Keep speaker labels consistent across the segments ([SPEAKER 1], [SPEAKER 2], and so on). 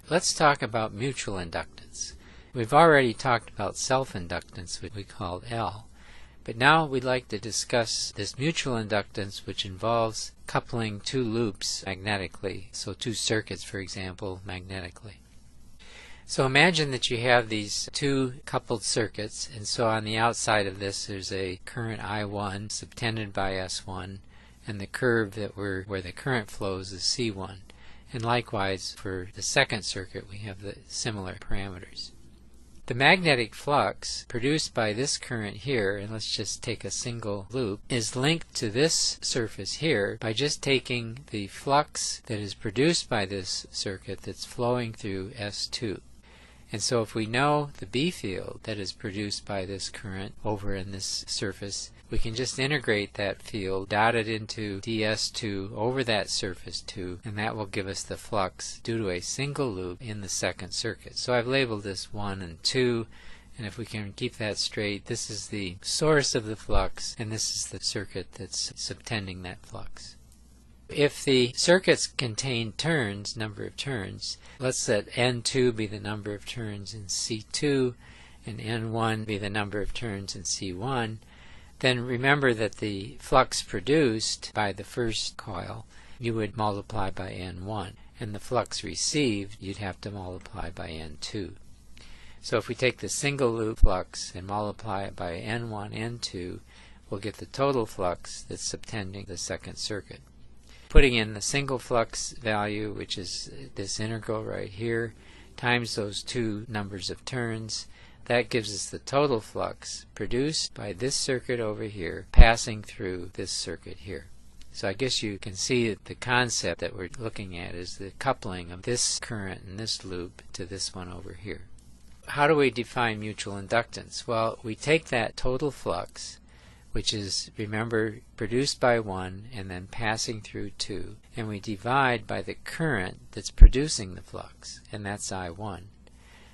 [SPEAKER 1] Let's talk about mutual inductance. We've already talked about self-inductance, which we called L, but now we'd like to discuss this mutual inductance, which involves coupling two loops magnetically, so two circuits, for example, magnetically. So imagine that you have these two coupled circuits, and so on the outside of this there's a current I1 subtended by S1, and the curve where the current flows is C1. And likewise for the second circuit we have the similar parameters. The magnetic flux produced by this current here, and let's just take a single loop, is linked to this surface here by just taking the flux that is produced by this circuit that's flowing through S2. And so if we know the B field that is produced by this current over in this surface, we can just integrate that field dotted into ds2 over that surface 2, and that will give us the flux due to a single loop in the second circuit. So I've labeled this 1 and 2, and if we can keep that straight, this is the source of the flux, and this is the circuit that's subtending that flux. If the circuits contain turns, number of turns, let's let N2 be the number of turns in C2 and N1 be the number of turns in C1, then remember that the flux produced by the first coil you would multiply by N1, and the flux received you'd have to multiply by N2. So if we take the single loop flux and multiply it by N1, N2, we'll get the total flux that's subtending the second circuit. Putting in the single flux value, which is this integral right here, times those two numbers of turns, that gives us the total flux produced by this circuit over here passing through this circuit here. So I guess you can see that the concept that we're looking at is the coupling of this current in this loop to this one over here. How do we define mutual inductance? Well, we take that total flux, which is, remember, produced by 1 and then passing through 2, and we divide by the current that's producing the flux, and that's I1.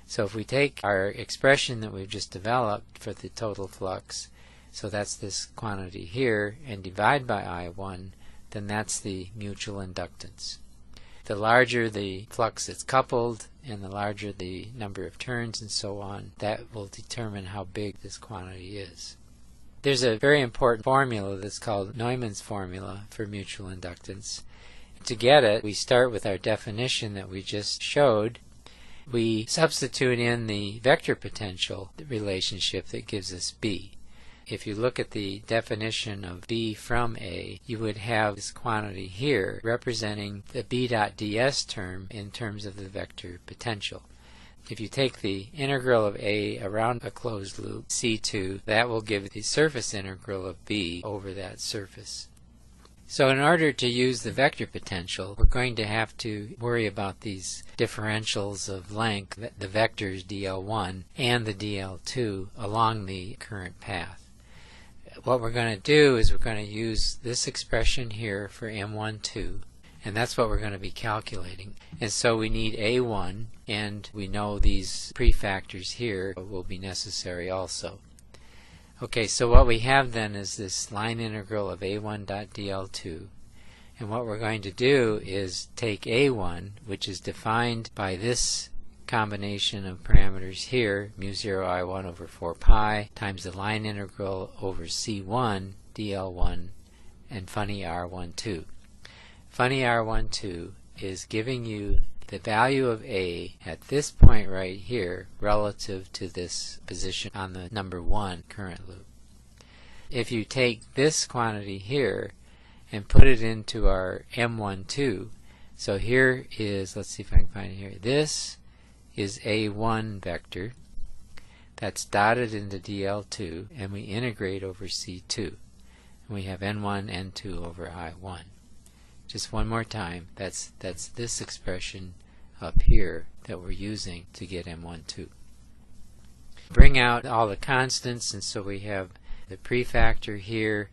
[SPEAKER 1] So if we take our expression that we've just developed for the total flux, so that's this quantity here, and divide by I1, then that's the mutual inductance. The larger the flux that's coupled, and the larger the number of turns and so on, that will determine how big this quantity is. There's a very important formula that's called Newman's formula for mutual inductance. To get it, we start with our definition that we just showed. We substitute in the vector potential relationship that gives us B. If you look at the definition of B from A, you would have this quantity here representing the B dot ds term in terms of the vector potential. If you take the integral of A around a closed loop, C2, that will give the surface integral of B over that surface. So in order to use the vector potential, we're going to have to worry about these differentials of length, the vectors dl1 and the dl2 along the current path. What we're going to do is we're going to use this expression here for M12, and that's what we're going to be calculating. And so we need A1, and we know these prefactors here will be necessary also. Okay, so what we have then is this line integral of A1 dot dl2, and what we're going to do is take A1, which is defined by this combination of parameters here, mu0 I1 over 4 pi times the line integral over C1 dl1 and funny R12. Funny R12 is giving you the value of A at this point right here relative to this position on the number 1 current loop. If you take this quantity here and put it into our M12, so here is, let's see if I can find it here, this is A1 vector that's dotted into dl2, and we integrate over C2, and we have N1, N2 over I1. Just one more time, that's this expression up here that we're using to get M12. Bring out all the constants, and so we have the prefactor here,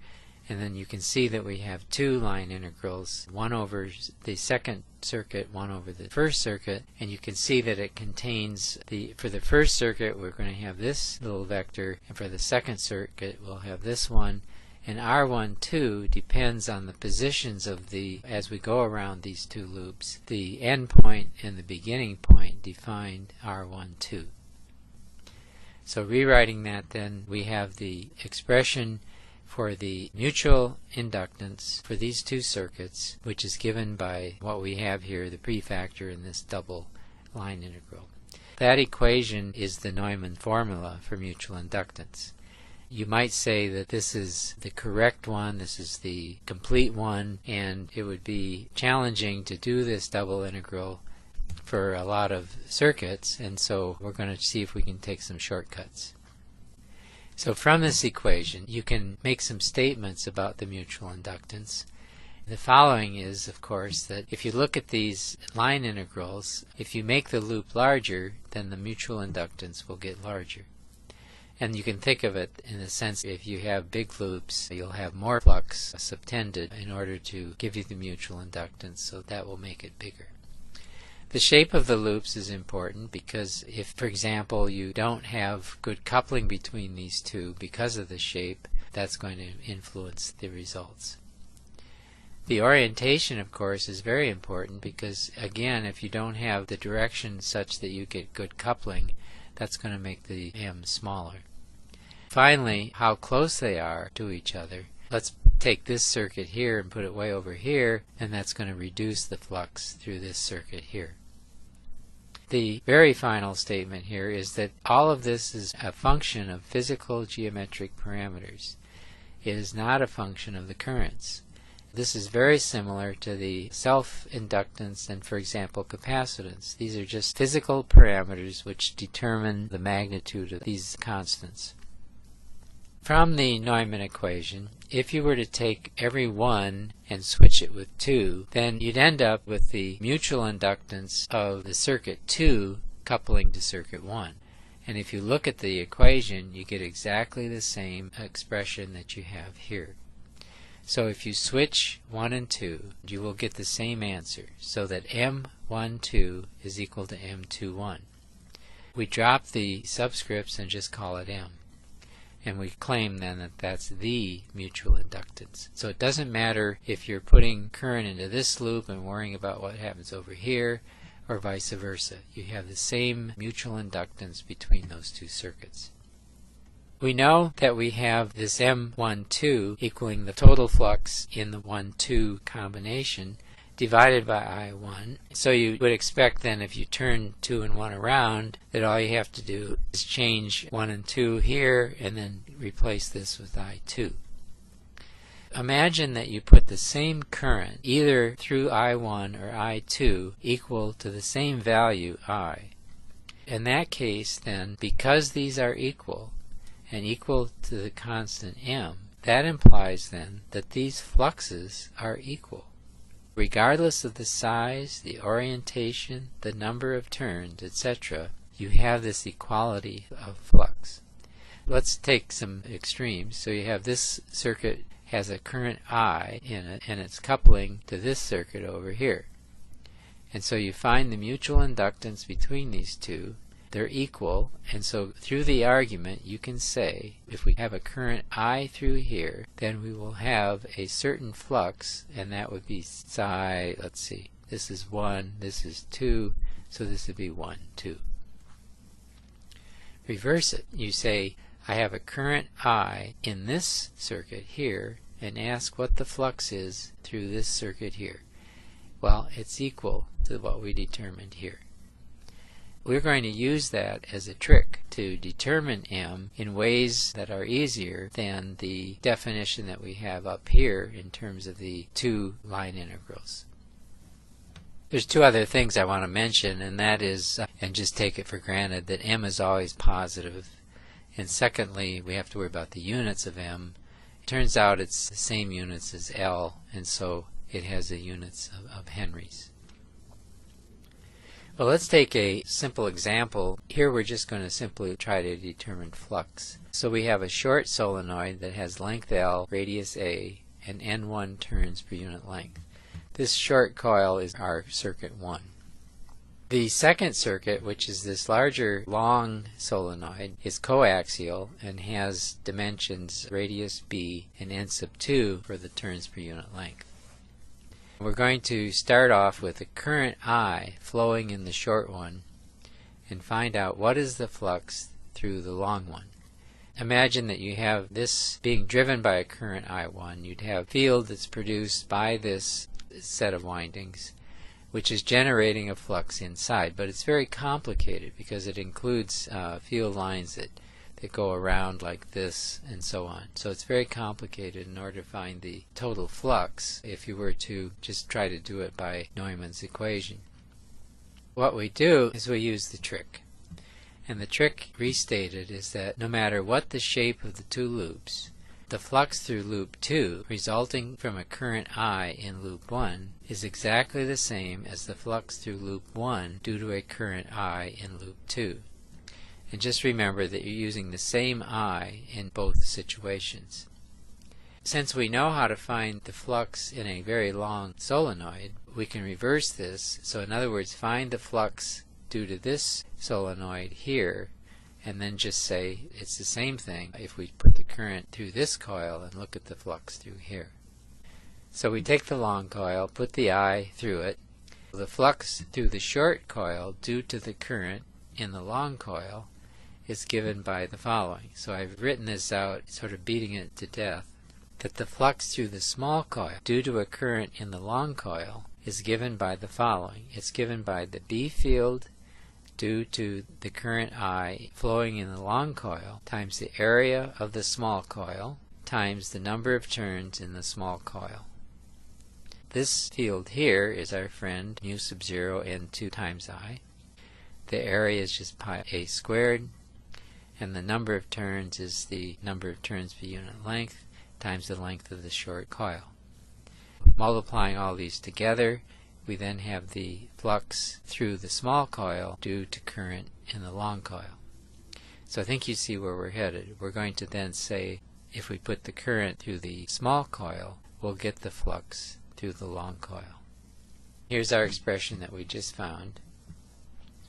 [SPEAKER 1] and then you can see that we have two line integrals, one over the second circuit, one over the first circuit, and you can see that it contains for the first circuit we're going to have this little vector, and for the second circuit we'll have this one, And R12 depends on the positions of as we go around these two loops. The end point and the beginning point define R12. So rewriting that, then we have the expression for the mutual inductance for these two circuits, which is given by what we have here, the prefactor in this double line integral. That equation is the Newman formula for mutual inductance. You might say that this is the correct one, this is the complete one, and it would be challenging to do this double integral for a lot of circuits, and so we're going to see if we can take some shortcuts. So from this equation you can make some statements about the mutual inductance. The following is, of course, that if you look at these line integrals, if you make the loop larger, then the mutual inductance will get larger. And you can think of it in the sense, if you have big loops, you'll have more flux subtended in order to give you the mutual inductance, so that will make it bigger. The shape of the loops is important because if, for example, you don't have good coupling between these two because of the shape, that's going to influence the results. The orientation, of course, is very important because, again, if you don't have the direction such that you get good coupling, that's going to make the M smaller. Finally, how close they are to each other. Let's take this circuit here and put it way over here, and that's going to reduce the flux through this circuit here. The very final statement here is that all of this is a function of physical geometric parameters. It is not a function of the currents. This is very similar to the self-inductance and, for example, capacitance. These are just physical parameters which determine the magnitude of these constants. From the Newman equation, if you were to take every one and switch it with 2, then you'd end up with the mutual inductance of the circuit 2 coupling to circuit 1. And if you look at the equation, you get exactly the same expression that you have here. So if you switch 1 and 2, you will get the same answer, so that M12 is equal to M21. We drop the subscripts and just call it M. And we claim then that that's the mutual inductance. So it doesn't matter if you're putting current into this loop and worrying about what happens over here, or vice versa. You have the same mutual inductance between those two circuits. We know that we have this M12 equaling the total flux in the 1-2 combination divided by I1. So you would expect then, if you turn 2 and 1 around, that all you have to do is change 1 and 2 here and then replace this with I2. Imagine that you put the same current either through I1 or I2 equal to the same value I. In that case then, because these are equal and equal to the constant M, that implies then that these fluxes are equal. Regardless of the size, the orientation, the number of turns, etc., you have this equality of flux. Let's take some extremes. So you have this circuit has a current I in it, and it's coupling to this circuit over here. And so you find the mutual inductance between these two. They're equal, and so through the argument you can say if we have a current I through here, then we will have a certain flux, and that would be psi, let's see, this is 1, this is 2, so this would be 1, 2. Reverse it. You say I have a current I in this circuit here, and ask what the flux is through this circuit here. Well, it's equal to what we determined here. We're going to use that as a trick to determine M in ways that are easier than the definition that we have up here in terms of the two line integrals. There's two other things I want to mention, and that is, and just take it for granted, that M is always positive. And secondly, we have to worry about the units of M. It turns out it's the same units as L, and so it has the units of henries. Well, let's take a simple example. Here we're just going to simply try to determine flux. So we have a short solenoid that has length L, radius A, and N1 turns per unit length. This short coil is our circuit 1. The second circuit, which is this larger long solenoid, is coaxial and has dimensions radius b and n sub 2 for the turns per unit length. We're going to start off with a current I flowing in the short one and find out what is the flux through the long one. Imagine that you have this being driven by a current I1. You'd have a field that's produced by this set of windings, which is generating a flux inside, but it's very complicated because it includes field lines that go around like this and so on. So it's very complicated in order to find the total flux if you were to just try to do it by Neumann's equation. What we do is we use the trick. And the trick, restated, is that no matter what the shape of the two loops, the flux through loop 2 resulting from a current I in loop 1 is exactly the same as the flux through loop 1 due to a current I in loop 2. And just remember that you're using the same I in both situations. Since we know how to find the flux in a very long solenoid, we can reverse this. So in other words, find the flux due to this solenoid here, and then just say it's the same thing if we put the current through this coil and look at the flux through here. So we take the long coil, put the I through it. The flux through the short coil due to the current in the long coil is given by the following. So I've written this out, sort of beating it to death, that the flux through the small coil due to a current in the long coil is given by the following. It's given by the B field due to the current I flowing in the long coil times the area of the small coil times the number of turns in the small coil. This field here is our friend mu sub 0 n2 times I. The area is just pi a squared, and the number of turns is the number of turns per unit length times the length of the short coil. Multiplying all these together, we then have the flux through the small coil due to current in the long coil. So I think you see where we're headed. We're going to then say if we put the current through the small coil, we'll get the flux through the long coil. Here's our expression that we just found.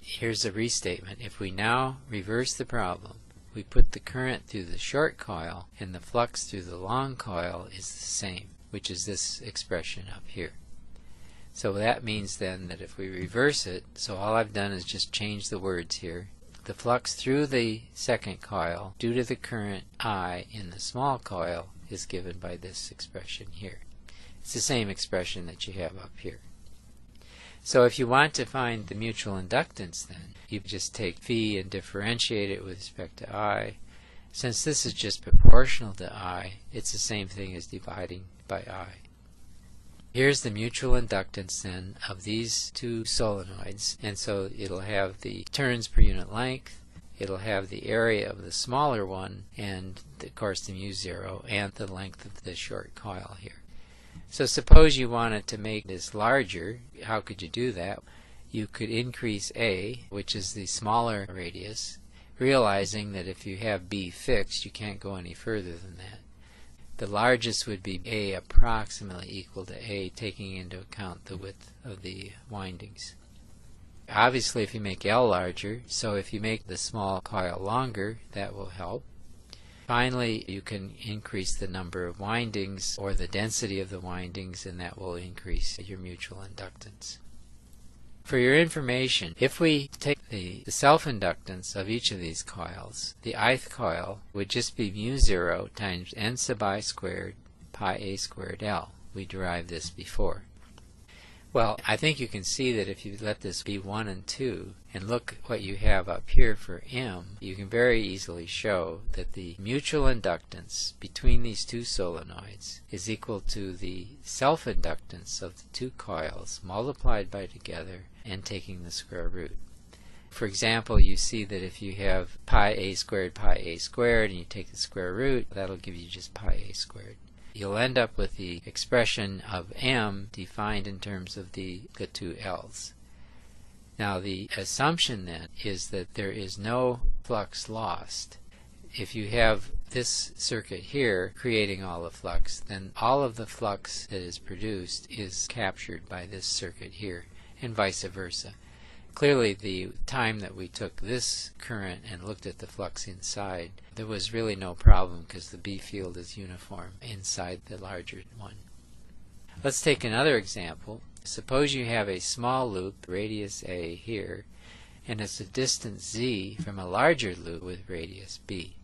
[SPEAKER 1] Here's a restatement. If we now reverse the problem, we put the current through the short coil and the flux through the long coil is the same, which is this expression up here. So that means then that if we reverse it, so all I've done is just change the words here. The flux through the second coil due to the current I in the small coil is given by this expression here. It's the same expression that you have up here. So if you want to find the mutual inductance, then you just take phi and differentiate it with respect to I. Since this is just proportional to I, it's the same thing as dividing by I. Here's the mutual inductance then of these two solenoids, and so it'll have the turns per unit length, it'll have the area of the smaller one, and of course the mu 0, and the length of the short coil here. So suppose you wanted to make this larger. How could you do that? You could increase A, which is the smaller radius, realizing that if you have B fixed, you can't go any further than that. The largest would be A approximately equal to A, taking into account the width of the windings. Obviously if you make L larger, so if you make the small coil longer, that will help. Finally, you can increase the number of windings or the density of the windings, and that will increase your mutual inductance. For your information, if we take the self-inductance of each of these coils, the ith coil would just be mu 0 times n sub I squared pi a squared L. We derived this before. Well, I think you can see that if you let this be 1 and 2 and look what you have up here for M, you can very easily show that the mutual inductance between these two solenoids is equal to the self-inductance of the two coils multiplied by together and taking the square root. For example, you see that if you have pi a squared and you take the square root, that'll give you just pi a squared. You'll end up with the expression of M defined in terms of the two L's. Now the assumption then is that there is no flux lost. If you have this circuit here creating all the flux, then all of the flux that is produced is captured by this circuit here, and vice versa. Clearly, the time that we took this current and looked at the flux inside, there was really no problem because the B field is uniform inside the larger one. Let's take another example. Suppose you have a small loop, radius A here, and it's a distance Z from a larger loop with radius B.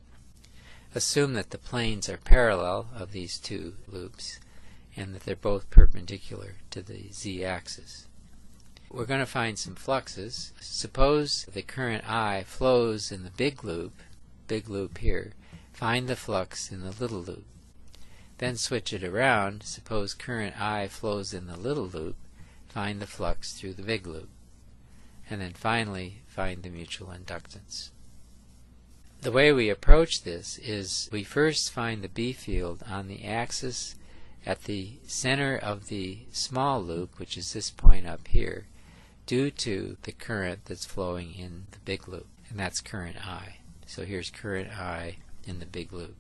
[SPEAKER 1] Assume that the planes are parallel of these two loops and that they're both perpendicular to the Z-axis. We're going to find some fluxes. Suppose the current I flows in the big loop here. Find the flux in the little loop. Then switch it around. Suppose current I flows in the little loop. Find the flux through the big loop. And then finally find the mutual inductance. The way we approach this is we first find the B field on the axis at the center of the small loop, which is this point up here, due to the current that's flowing in the big loop, and that's current I. So here's current I in the big loop.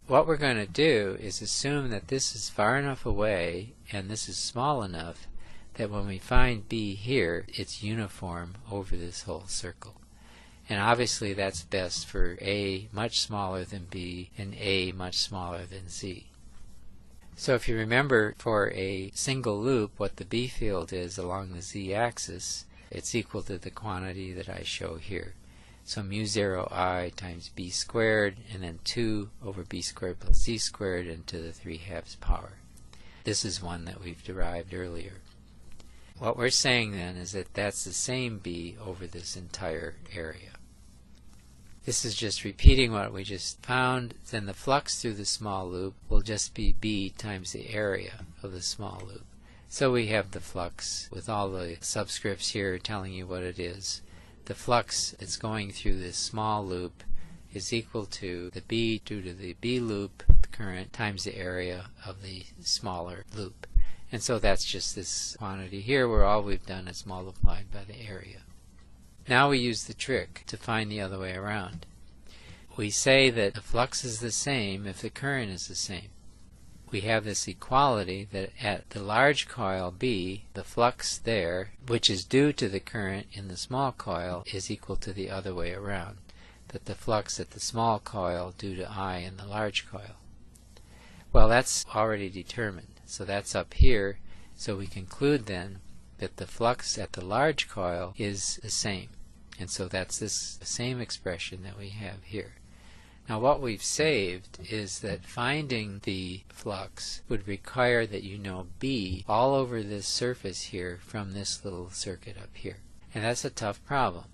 [SPEAKER 1] What we're going to do is assume that this is far enough away and this is small enough that when we find B here, it's uniform over this whole circle. And obviously that's best for A much smaller than B and A much smaller than Z. So if you remember, for a single loop, what the B field is along the Z-axis, it's equal to the quantity that I show here. So mu 0 I times B squared, and then 2 over B squared plus Z squared into the 3/2 power. This is one that we've derived earlier. What we're saying then is that that's the same B over this entire area. This is just repeating what we just found. Then the flux through the small loop will just be B times the area of the small loop. So we have the flux with all the subscripts here telling you what it is. The flux that's going through this small loop is equal to the B due to the B loop current times the area of the smaller loop. And so that's just this quantity here where all we've done is multiplied by the area. Now we use the trick to find the other way around. We say that the flux is the same if the current is the same. We have this equality that at the large coil B, the flux there, which is due to the current in the small coil, is equal to the other way around, that the flux at the small coil due to I in the large coil. Well, that's already determined, so that's up here, so we conclude then that the flux at the large coil is the same. And so that's this same expression that we have here. Now what we've saved is that finding the flux would require that you know B all over this surface here from this little circuit up here. And that's a tough problem.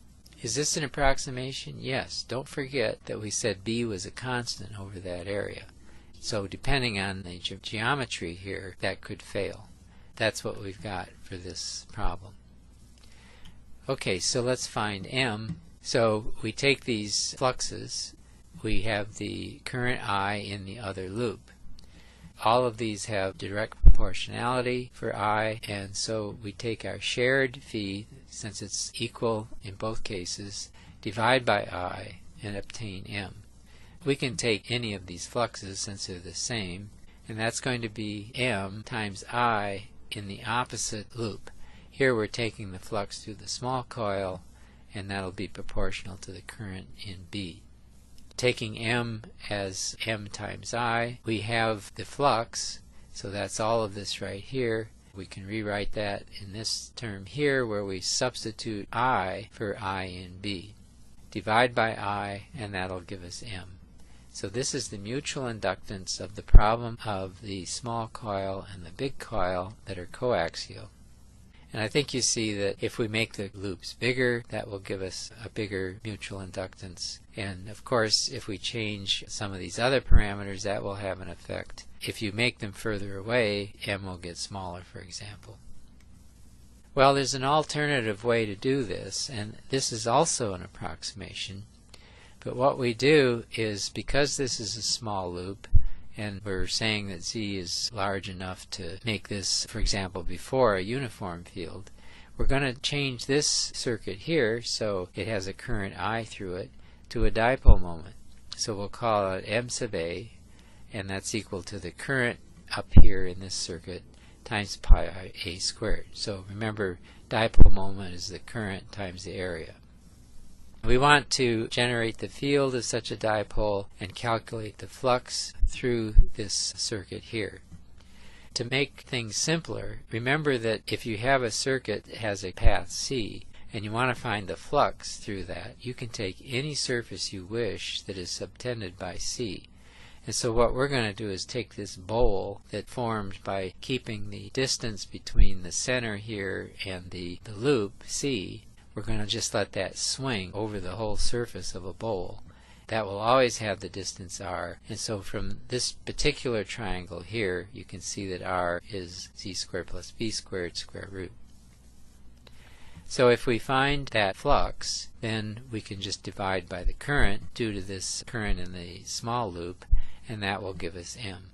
[SPEAKER 1] Is this an approximation? Yes. Don't forget that we said B was a constant over that area. So depending on the geometry here, that could fail. That's what we've got for this problem. Okay, so let's find M. So we take these fluxes. We have the current I in the other loop. All of these have direct proportionality for I, and so we take our shared phi, since it's equal in both cases, divide by I, and obtain M. We can take any of these fluxes since they're the same, and that's going to be M times I in the opposite loop. Here we're taking the flux through the small coil, and that'll be proportional to the current in B. Taking M as M times I, we have the flux, so that's all of this right here. We can rewrite that in this term here where we substitute I for I in B. Divide by I, and that'll give us M. So this is the mutual inductance of the problem of the small coil and the big coil that are coaxial. And I think you see that if we make the loops bigger, that will give us a bigger mutual inductance. And of course, if we change some of these other parameters, that will have an effect. If you make them further away, M will get smaller, for example. Well, there's an alternative way to do this, and this is also an approximation. But what we do is, because this is a small loop, and we're saying that Z is large enough to make this, for example, before a uniform field, we're going to change this circuit here so it has a current I through it to a dipole moment. So we'll call it M sub A, and that's equal to the current up here in this circuit times pi a squared. So remember, dipole moment is the current times the area. We want to generate the field of such a dipole and calculate the flux through this circuit here. To make things simpler, remember that if you have a circuit that has a path C and you want to find the flux through that, you can take any surface you wish that is subtended by C. And so what we're going to do is take this bowl that formed by keeping the distance between the center here and the loop C. We're going to just let that swing over the whole surface of a bowl. That will always have the distance r, and so from this particular triangle here you can see that r is c squared plus b squared square root. So if we find that flux, then we can just divide by the current due to this current in the small loop, and that will give us m.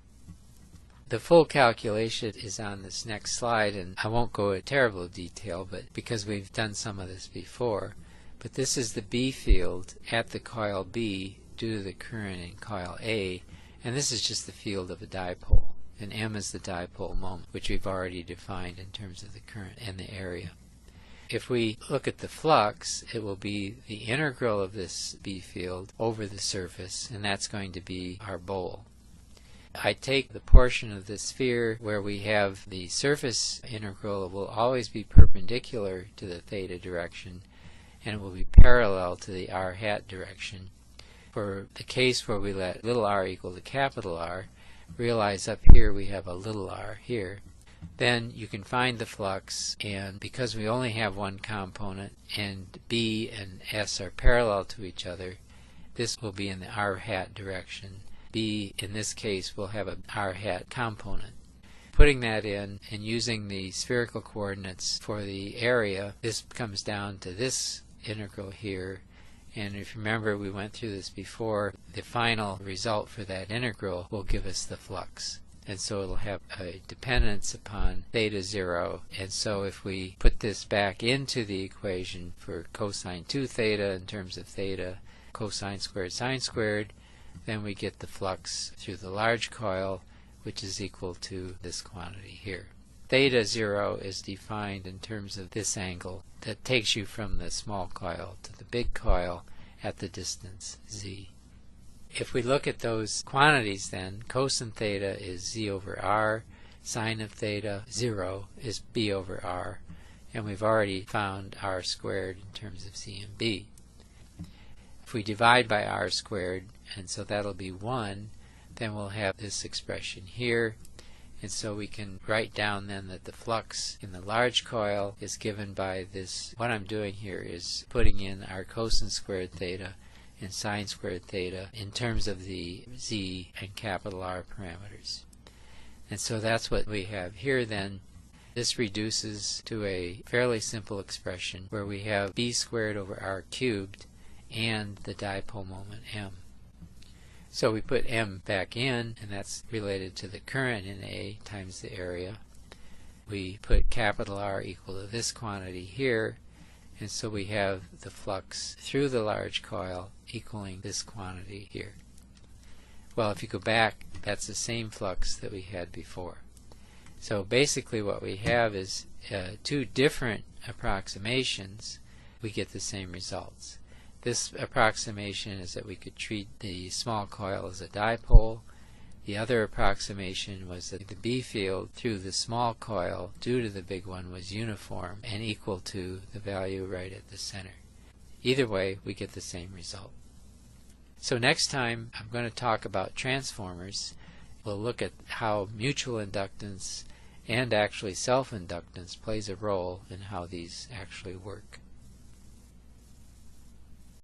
[SPEAKER 1] The full calculation is on this next slide, and I won't go into terrible detail, but because we've done some of this before. But this is the B field at the coil B due to the current in coil A, and this is just the field of a dipole. And m is the dipole moment, which we've already defined in terms of the current and the area. If we look at the flux, it will be the integral of this B field over the surface, and that's going to be our bowl. I take the portion of the sphere where we have the surface integral will always be perpendicular to the theta direction, and it will be parallel to the r hat direction. For the case where we let little r equal to capital R, realize up here we have a little r here. Then you can find the flux, and because we only have one component and B and S are parallel to each other, this will be in the r hat direction. B in this case will have a r hat component. Putting that in and using the spherical coordinates for the area, this comes down to this integral here, and if you remember we went through this before, the final result for that integral will give us the flux. And so it'll have a dependence upon theta 0, and so if we put this back into the equation for cosine 2 theta in terms of theta, cosine squared sine squared, then we get the flux through the large coil, which is equal to this quantity here. Theta 0 is defined in terms of this angle that takes you from the small coil to the big coil at the distance z. If we look at those quantities then, cosine theta is z over r, sine of theta 0 is b over r, and we've already found r squared in terms of c and b. If we divide by r squared, and so that'll be 1, then we'll have this expression here, and so we can write down then that the flux in the large coil is given by this. What I'm doing here is putting in our cosine squared theta and sine squared theta in terms of the z and capital R parameters. And so that's what we have here then. This reduces to a fairly simple expression where we have b squared over r cubed and the dipole moment m. So we put m back in, and that's related to the current in A times the area. We put capital R equal to this quantity here, and so we have the flux through the large coil equaling this quantity here. Well, if you go back, that's the same flux that we had before. So basically what we have is two different approximations. We get the same results. This approximation is that we could treat the small coil as a dipole. The other approximation was that the B field through the small coil due to the big one was uniform and equal to the value right at the center. Either way, we get the same result. So next time I'm going to talk about transformers. We'll look at how mutual inductance and actually self-inductance plays a role in how these actually work.